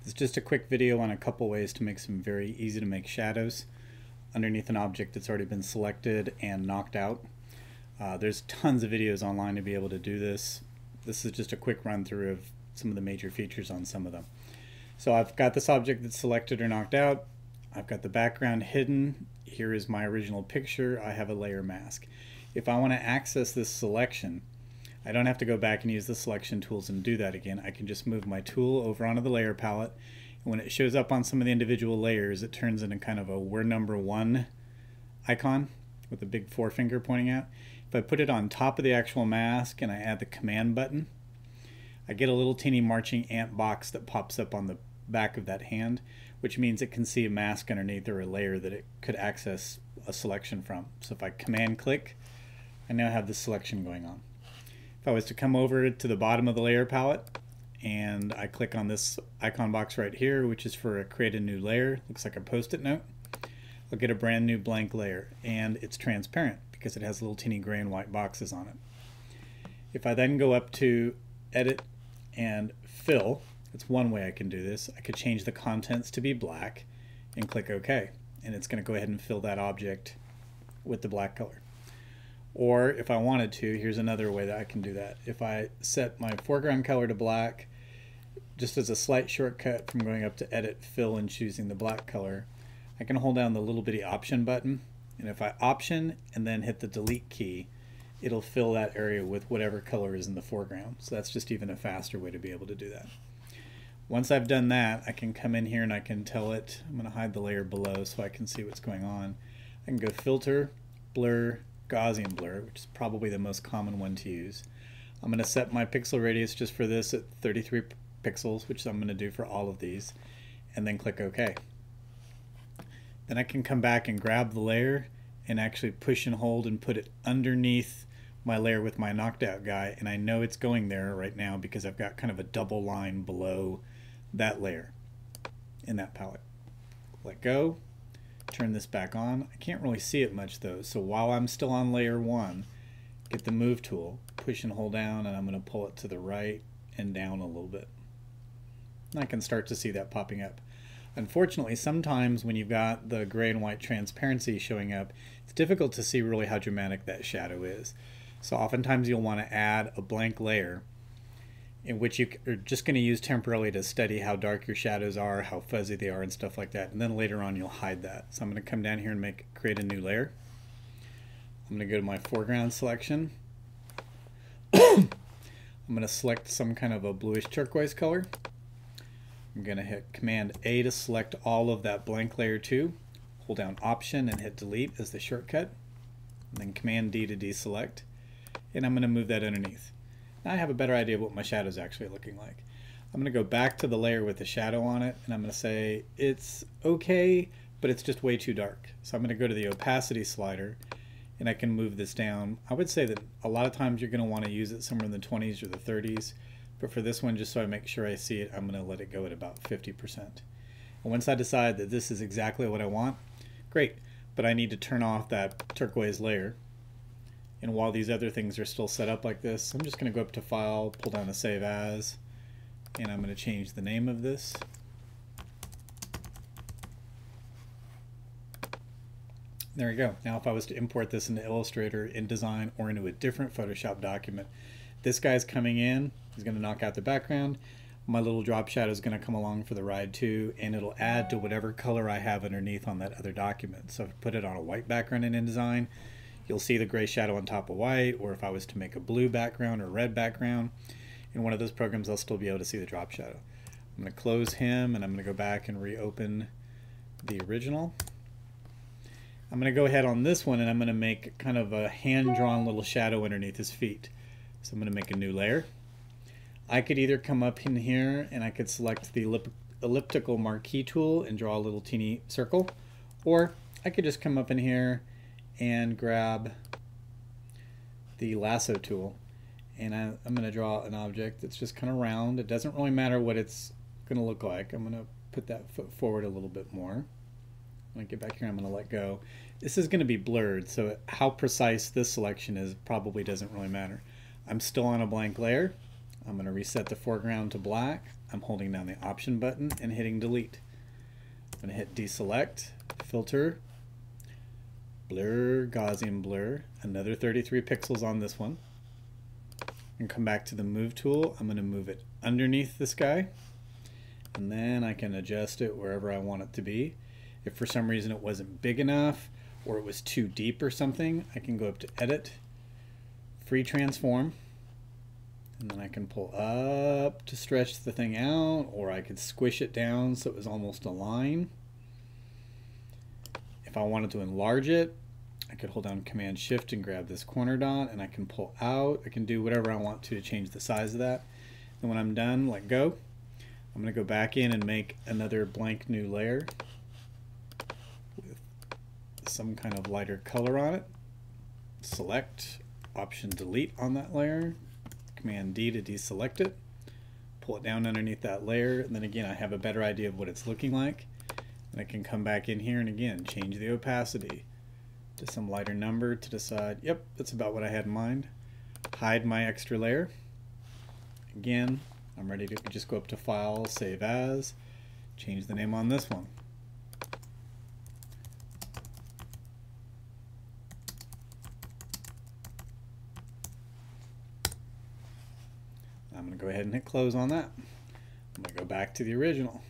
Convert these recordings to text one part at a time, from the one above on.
It's just a quick video on a couple ways to make some very easy to make shadows underneath an object that's already been selected and knocked out. There's tons of videos online to be able to do this. This is just a quick run through of some of the major features on some of them. So I've got this object that's selected or knocked out. I've got the background hidden. Here is my original picture. I have a layer mask. If I want to access this selection, I don't have to go back and use the selection tools and do that again. I can just move my tool over onto the layer palette. And when it shows up on some of the individual layers, it turns into kind of a "we're number one" icon with a big forefinger pointing out. If I put it on top of the actual mask and I add the command button, I get a little teeny marching ant box that pops up on the back of that hand, which means it can see a mask underneath or a layer that it could access a selection from. So if I command click, I now have this selection going on. If I was to come over to the bottom of the layer palette and I click on this icon box right here, which is for a create a new layer, looks like a post-it note, I'll get a brand new blank layer, and it's transparent because it has little teeny gray and white boxes on it. If I then go up to edit and fill, that's one way I can do this. I could change the contents to be black and click OK, and it's going to go ahead and fill that object with the black color. Or if I wanted to, here's another way that I can do that. If I set my foreground color to black, just as a slight shortcut from going up to edit, fill, and choosing the black color, I can hold down the little bitty option button, and if I option and then hit the delete key, it'll fill that area with whatever color is in the foreground. So that's just even a faster way to be able to do that. Once I've done that, I can come in here and I can tell it, I'm going to hide the layer below so I can see what's going on. I can go filter, blur, Gaussian blur, which is probably the most common one to use. I'm going to set my pixel radius just for this at 33 pixels, which I'm going to do for all of these, and then click OK. Then I can come back and grab the layer and actually push and hold and put it underneath my layer with my knocked out guy, and I know it's going there right now because I've got kind of a double line below that layer in that palette. Let go, turn this back on. I can't really see it much though, so while I'm still on layer 1, get the move tool, push and hold down, and I'm going to pull it to the right and down a little bit. And I can start to see that popping up. Unfortunately, sometimes when you've got the gray and white transparency showing up, it's difficult to see really how dramatic that shadow is. So oftentimes you'll want to add a blank layer in which you are just going to use temporarily to study how dark your shadows are, how fuzzy they are, and stuff like that. And then later on you'll hide that. So I'm going to come down here and create a new layer. I'm going to go to my foreground selection. I'm going to select some kind of a bluish turquoise color. I'm going to hit Command A to select all of that blank layer too. Hold down Option and hit Delete as the shortcut. And then Command D to deselect. And I'm going to move that underneath. Now I have a better idea of what my shadow is actually looking like. I'm going to go back to the layer with the shadow on it, and I'm going to say it's okay, but it's just way too dark. So I'm going to go to the opacity slider, and I can move this down. I would say that a lot of times you're going to want to use it somewhere in the 20s or the 30s. But for this one, just so I make sure I see it, I'm going to let it go at about 50%. And once I decide that this is exactly what I want, great. But I need to turn off that turquoise layer. And while these other things are still set up like this, I'm just going to go up to File, pull down to Save As, and I'm going to change the name of this. There we go. Now if I was to import this into Illustrator, InDesign, or into a different Photoshop document, this guy's coming in, he's going to knock out the background. My little drop shadow is going to come along for the ride too, and it'll add to whatever color I have underneath on that other document. So if I put it on a white background in InDesign, you'll see the gray shadow on top of white, or if I was to make a blue background or red background, in one of those programs I'll still be able to see the drop shadow. I'm going to close him, and I'm going to go back and reopen the original. I'm going to go ahead on this one, and I'm going to make kind of a hand-drawn little shadow underneath his feet. So I'm going to make a new layer. I could either come up in here and I could select the elliptical marquee tool and draw a little teeny circle, or I could just come up in here and grab the lasso tool, and I'm going to draw an object that's just kind of round. It doesn't really matter what it's going to look like. I'm going to put that foot forward a little bit more. When I get back here, I'm going to let go. This is going to be blurred, so how precise this selection is probably doesn't really matter. I'm still on a blank layer. I'm going to reset the foreground to black. I'm holding down the Option button and hitting delete. I'm going to hit deselect, filter, blur, Gaussian blur, another 33 pixels on this one. And come back to the move tool. I'm going to move it underneath this guy, and then I can adjust it wherever I want it to be. If for some reason it wasn't big enough or it was too deep or something, I can go up to Edit, Free Transform, and then I can pull up to stretch the thing out, or I could squish it down so it was almost a line. If I wanted to enlarge it, I could hold down Command Shift and grab this corner dot, and I can pull out. I can do whatever I want to change the size of that. And when I'm done, let go. I'm going to go back in and make another blank new layer with some kind of lighter color on it. Select, Option Delete on that layer, Command D to deselect it, pull it down underneath that layer, and then again I have a better idea of what it's looking like. And I can come back in here and again change the opacity to some lighter number to decide, yep, that's about what I had in mind. Hide my extra layer. Again, I'm ready to just go up to File, Save As, change the name on this one. I'm going to go ahead and hit close on that. I'm going to go back to the original.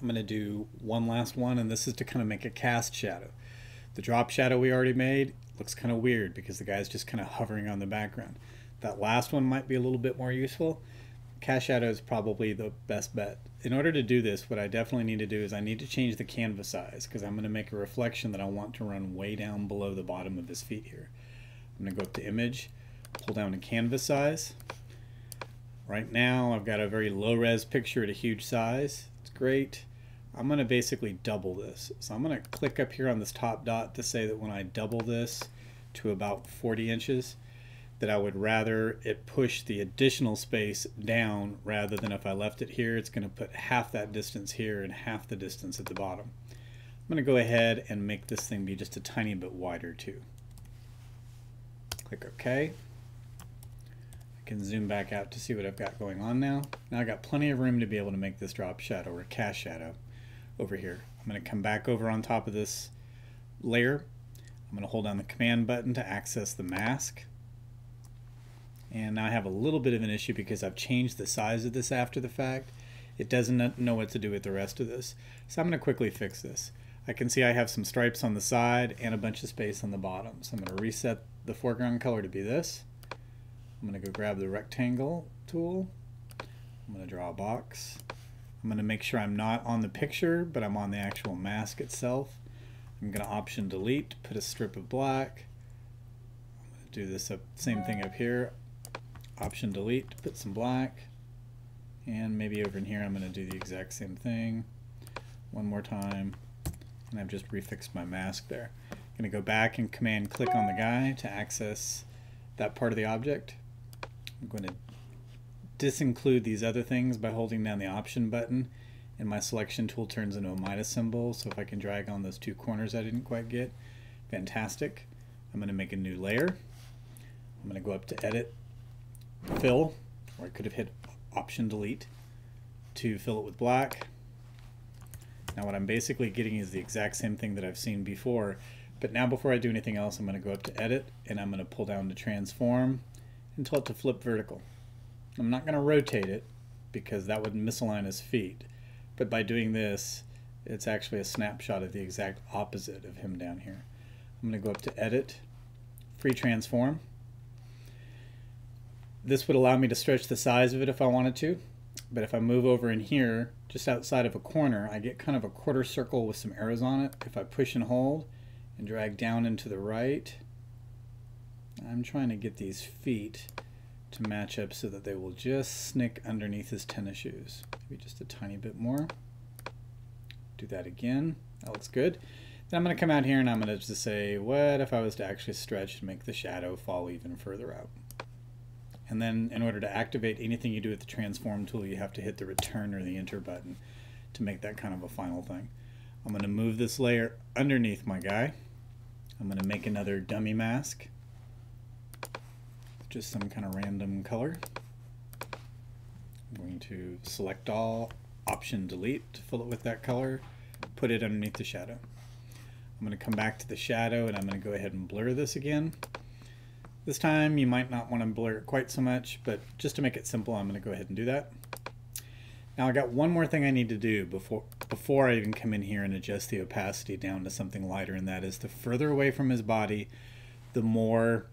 I'm going to do one last one, and this is to kind of make a cast shadow. The drop shadow we already made looks kind of weird because the guy's just kind of hovering on the background. That last one might be a little bit more useful. Cast shadow is probably the best bet. In order to do this, what I definitely need to do is I need to change the canvas size because I'm going to make a reflection that I want to run way down below the bottom of his feet here. I'm going to go up to Image, pull down to Canvas Size. Right now I've got a very low-res picture at a huge size. It's great. I'm going to basically double this. So I'm going to click up here on this top dot to say that when I double this to about 40 inches, that I would rather it push the additional space down rather than if I left it here, it's going to put half that distance here and half the distance at the bottom. I'm going to go ahead and make this thing be just a tiny bit wider too. Click OK. I can zoom back out to see what I've got going on now. Now I've got plenty of room to be able to make this drop shadow or cast shadow over here. I'm going to come back over on top of this layer. I'm going to hold down the Command button to access the mask. And now I have a little bit of an issue because I've changed the size of this after the fact. It doesn't know what to do with the rest of this. So I'm going to quickly fix this. I can see I have some stripes on the side and a bunch of space on the bottom. So I'm going to reset the foreground color to be this. I'm going to go grab the rectangle tool. I'm going to draw a box. I'm going to make sure I'm not on the picture, but I'm on the actual mask itself. I'm going to Option Delete, put a strip of black. I'm going to do this same thing up here. Option Delete, put some black. And maybe over in here I'm going to do the exact same thing. One more time. And I've just refixed my mask there. I'm going to go back and Command click on the guy to access that part of the object. I'm going to disinclude these other things by holding down the Option button, and my selection tool turns into a minus symbol, so if I can drag on those two corners I didn't quite get, fantastic. I'm going to make a new layer. I'm going to go up to Edit, Fill, or I could have hit Option Delete to fill it with black. Now what I'm basically getting is the exact same thing that I've seen before, but now before I do anything else I'm going to go up to Edit, and I'm going to pull down to Transform and tell it to flip vertical. I'm not going to rotate it because that would misalign his feet, but by doing this it's actually a snapshot of the exact opposite of him down here. I'm going to go up to Edit, Free Transform. This would allow me to stretch the size of it if I wanted to, but if I move over in here just outside of a corner I get kind of a quarter circle with some arrows on it. If I push and hold and drag down into the right, I'm trying to get these feet to match up so that they will just snick underneath his tennis shoes. Maybe just a tiny bit more. Do that again. That looks good. Then I'm going to come out here and I'm going to just say, what if I was to actually stretch and make the shadow fall even further out? And then in order to activate anything you do with the Transform tool, you have to hit the Return or the Enter button to make that kind of a final thing. I'm going to move this layer underneath my guy. I'm going to make another dummy mask. Just some kind of random color. I'm going to select all, Option Delete to fill it with that color, put it underneath the shadow. I'm going to come back to the shadow and I'm going to go ahead and blur this again. This time you might not want to blur it quite so much, but just to make it simple, I'm going to go ahead and do that. Now I got one more thing I need to do before I even come in here and adjust the opacity down to something lighter, and that is the further away from his body, the more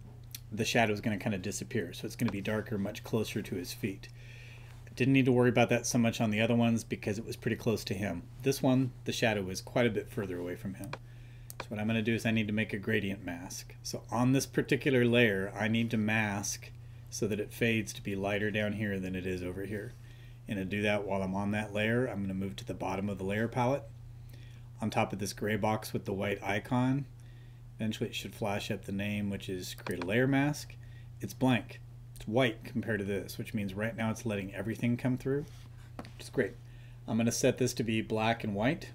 the shadow is going to kind of disappear. So it's going to be darker much closer to his feet. Didn't need to worry about that so much on the other ones because it was pretty close to him. This one, the shadow was quite a bit further away from him. So what I'm going to do is I need to make a gradient mask. So on this particular layer, I need to mask so that it fades to be lighter down here than it is over here. And to do that while I'm on that layer, I'm going to move to the bottom of the layer palette. On top of this gray box with the white icon, eventually it should flash up the name, which is Create a Layer Mask. It's blank. It's white compared to this, which means right now it's letting everything come through, which is great. I'm going to set this to be black and white,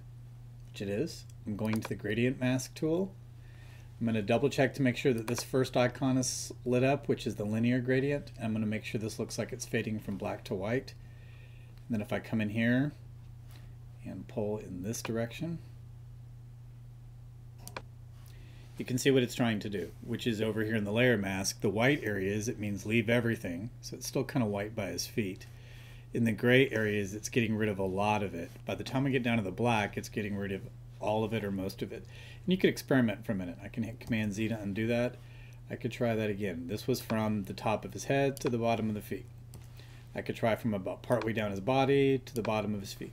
which it is. I'm going to the Gradient Mask tool. I'm going to double check to make sure that this first icon is lit up, which is the linear gradient. I'm going to make sure this looks like it's fading from black to white. And then if I come in here and pull in this direction, you can see what it's trying to do, which is over here in the layer mask. The white areas, it means leave everything, so it's still kind of white by his feet. In the gray areas, it's getting rid of a lot of it. By the time we get down to the black, it's getting rid of all of it or most of it. And you could experiment for a minute. I can hit Command Z to undo that. I could try that again. This was from the top of his head to the bottom of the feet. I could try from about partway down his body to the bottom of his feet.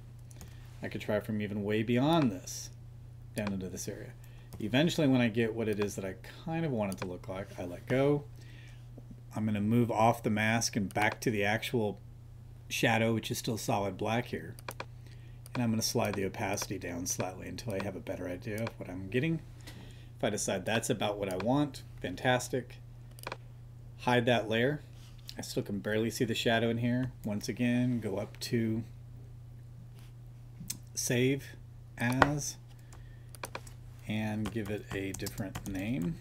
I could try from even way beyond this down into this area. Eventually, when I get what it is that I kind of want it to look like, I let go. I'm going to move off the mask and back to the actual shadow, which is still solid black here. And I'm going to slide the opacity down slightly until I have a better idea of what I'm getting. If I decide that's about what I want, fantastic. Hide that layer. I still can barely see the shadow in here. Once again, go up to Save As and give it a different name.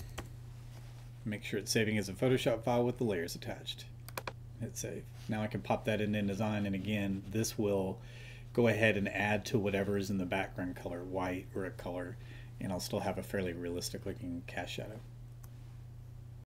Make sure it's saving as a Photoshop file with the layers attached. Hit save. Now I can pop that in InDesign, and again, this will go ahead and add to whatever is in the background color, white or a color, and I'll still have a fairly realistic looking cast shadow.